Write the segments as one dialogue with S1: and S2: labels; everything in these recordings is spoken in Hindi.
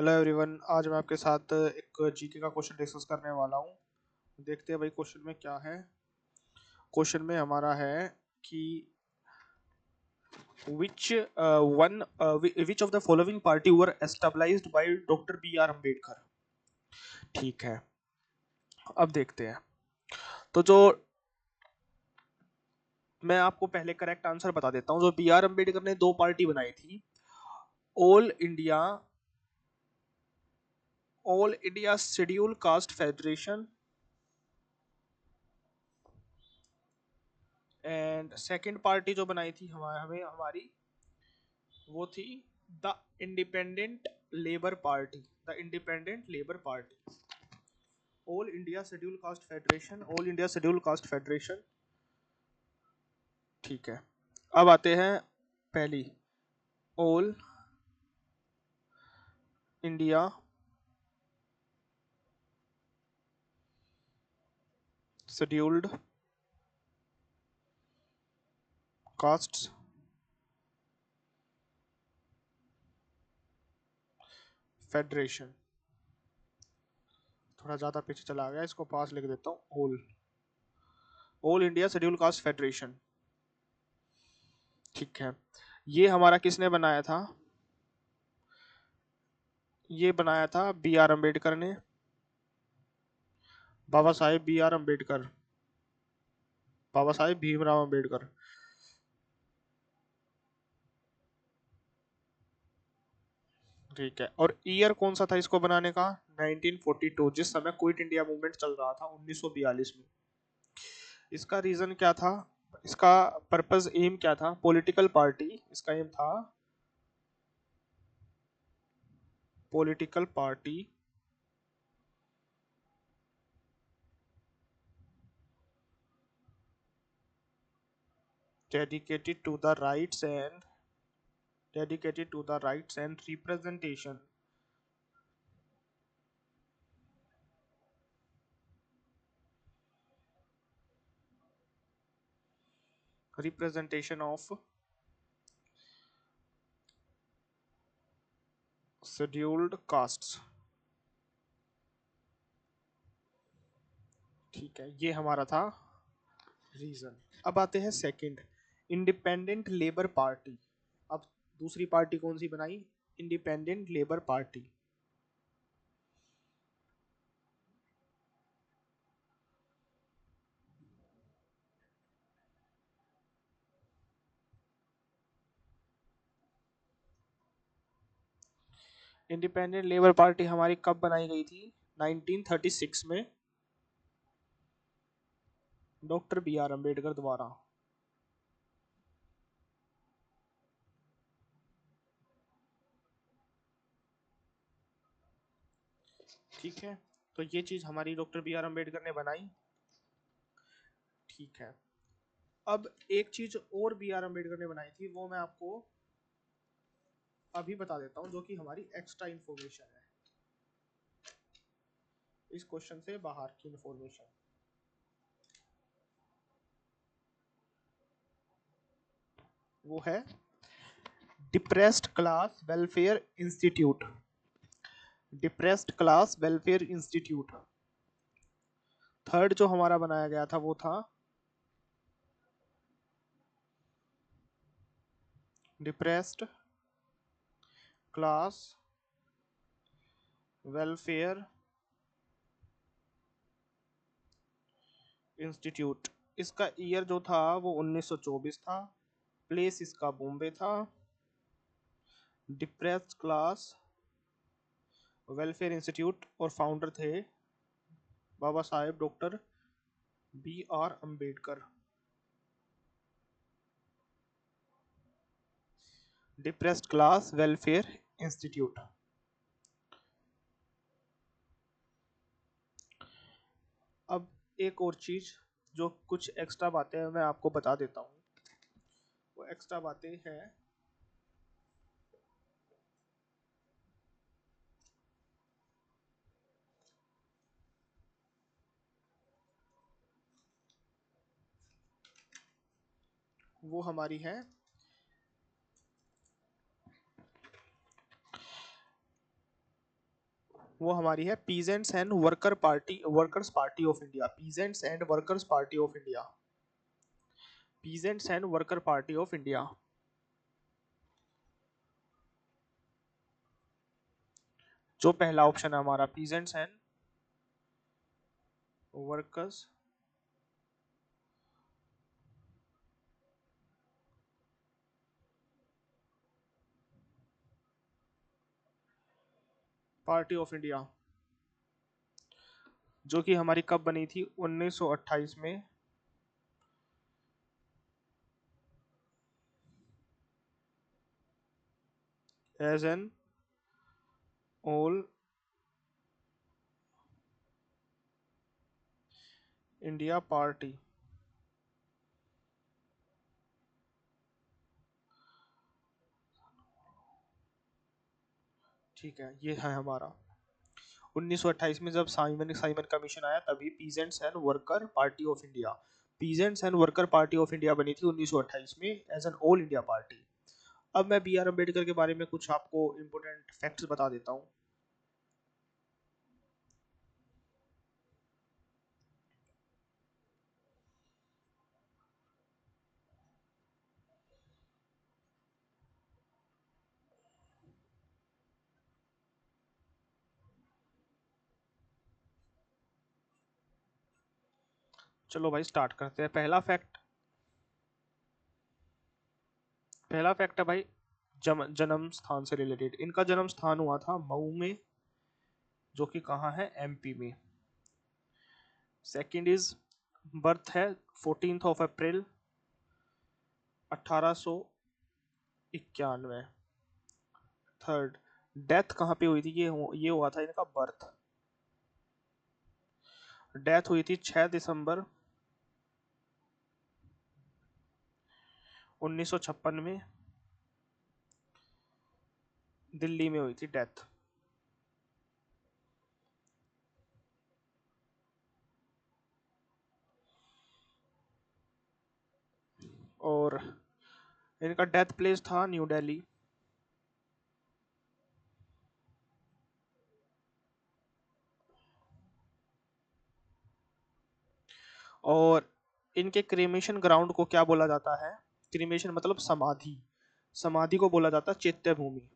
S1: Hello everyone. आज मैं आपके साथ एक जीके का क्वेश्चन डिस्कस करने वाला हूँ। देखते हैं भाई क्वेश्चन में क्या है। क्वेश्चन में हमारा है कि which which of the following party were established by doctor B R Ambedkar. ठीक है, अब देखते हैं। तो जो मैं आपको पहले करेक्ट आंसर बता देता हूँ। जो बी आर अम्बेडकर ने दो पार्टी बनाई थी, all India all India schedule caste federation and second party जो बनाई थी हमारी वो थी the independent labour party. The independent labour party, all India schedule caste federation, all India schedule caste federation. ठीक है, अब आते हैं पहली, all India scheduled caste federation. थोड़ा ज्यादा पीछे चला गया, इसको पास लिख देता हूँ। All all India schedule caste federation. ठीक है, ये हमारा किसने बनाया था? ये बनाया था बी आर अम्बेडकर ने, बाबा साहेब बी आर अम्बेडकर, बाबा साहेब भीमराव अम्बेडकर। ठीक है, और ईयर कौन सा था इसको बनाने का? 1942, जिस समय क्विट इंडिया मूवमेंट चल रहा था 1942 में। इसका रीजन क्या था? इसका पर्पस, एम क्या था? पॉलिटिकल पार्टी, इसका एम था political party dedicated to the rights and dedicated to the rights and representation of scheduled castes। ठीक है, ये हमारा था रीजन। अब आते हैं सेकंड, इंडिपेंडेंट लेबर पार्टी। अब दूसरी पार्टी कौन सी बनाई? Independent labour party. Independent labour party हमारी कब बनाई गई थी? 1936 में, डॉक्टर बी आर अम्बेडकर द्वारा। ठीक है, तो ये चीज हमारी डॉक्टर बी आर अम्बेडकर ने बनाई। ठीक है, अब एक चीज और बी आर अम्बेडकर ने बनाई थी, वो मैं आपको अभी बता देता हूँ, जो कि हमारी एक्स्ट्रा इंफॉर्मेशन है, इस क्वेश्चन से बाहर की इंफॉर्मेशन। वो है depressed class welfare institute. Depressed class welfare institute. Third जो हमारा बनाया गया था वो था डिप्रेस्ड क्लास वेलफेयर इंस्टीट्यूट। इसका ईयर जो था वो 1924 था। प्लेस इसका बॉम्बे था। डिप्रेस्ड क्लास वेलफेयर इंस्टीट्यूट और फाउंडर थे Baba Saheb doctor B R Ambedkar. Depressed class welfare institute. अब एक और चीज, जो कुछ एक्स्ट्रा बातें हैं मैं आपको बता देता हूँ। वो एक्स्ट्रा बातें हैं, वो हमारी है वो हमारी है peasants and worker party, workers party of India, peasants and workers party of India, peasants and worker party of India. जो पहला ऑप्शन है हमारा peasants and workers party of India, जो कि हमारी कब बनी थी 1928 में, as an all India party. ठीक है, ये है हमारा 1928 में जब साइमन साइमन कमीशन आया तभी peasants and worker party of India, peasants and worker party of India बनी थी 1928 में as an all India party. अब मैं बी आर अम्बेडकर के बारे में कुछ आपको इम्पोर्टेंट फैक्ट्स बता देता हूँ। चलो भाई स्टार्ट करते हैं। पहला फैक्ट है भाई जन्म स्थान से रिलेटेड। इनका जन्म स्थान हुआ था मऊ में, जो कि कहाँ है, एमपी में। सेकंड इज बर्थ है 14 अप्रैल 1891। थर्ड, डेथ कहाँ पे हुई थी, ये हुआ था इनका बर्थ। डेथ हुई थी 6 दिसंबर 1956 में, दिल्ली में हुई थी डेथ। और इनका डेथ प्लेस था न्यू दिल्ली। और इनके क्रीमेशन ग्राउंड को क्या बोला जाता है, क्रीमेशन मतलब समाधि, समाधि को बोला जाता है चैत्य भूमि,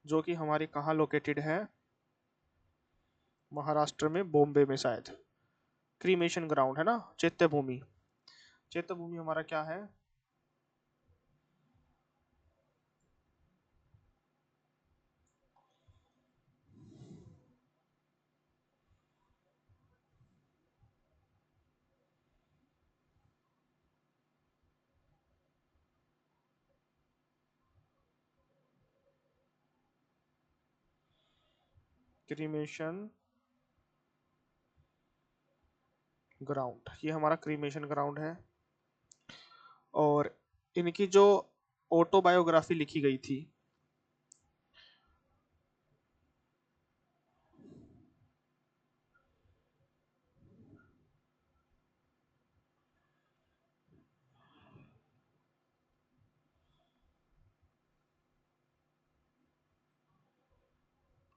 S1: जो कि हमारी कहाँ लोकेटेड है, महाराष्ट्र में, बॉम्बे में शायद। क्रीमेशन ग्राउंड है ना, चैत्य भूमि। चैत्य भूमि हमारा क्या है, क्रीमेशन ग्राउंड, ये हमारा क्रीमेशन ग्राउंड है। और इनकी जो ऑटोबायोग्राफी लिखी गई थी,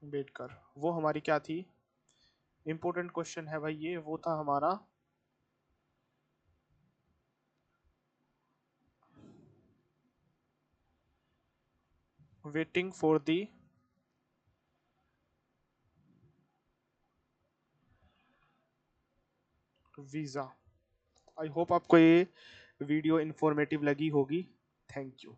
S1: अम्बेडकर, वो हमारी क्या थी, इंपॉर्टेंट क्वेश्चन है भाई ये, वो था हमारा waiting for the visa. I hope आपको ये वीडियो इंफॉर्मेटिव लगी होगी। Thank you.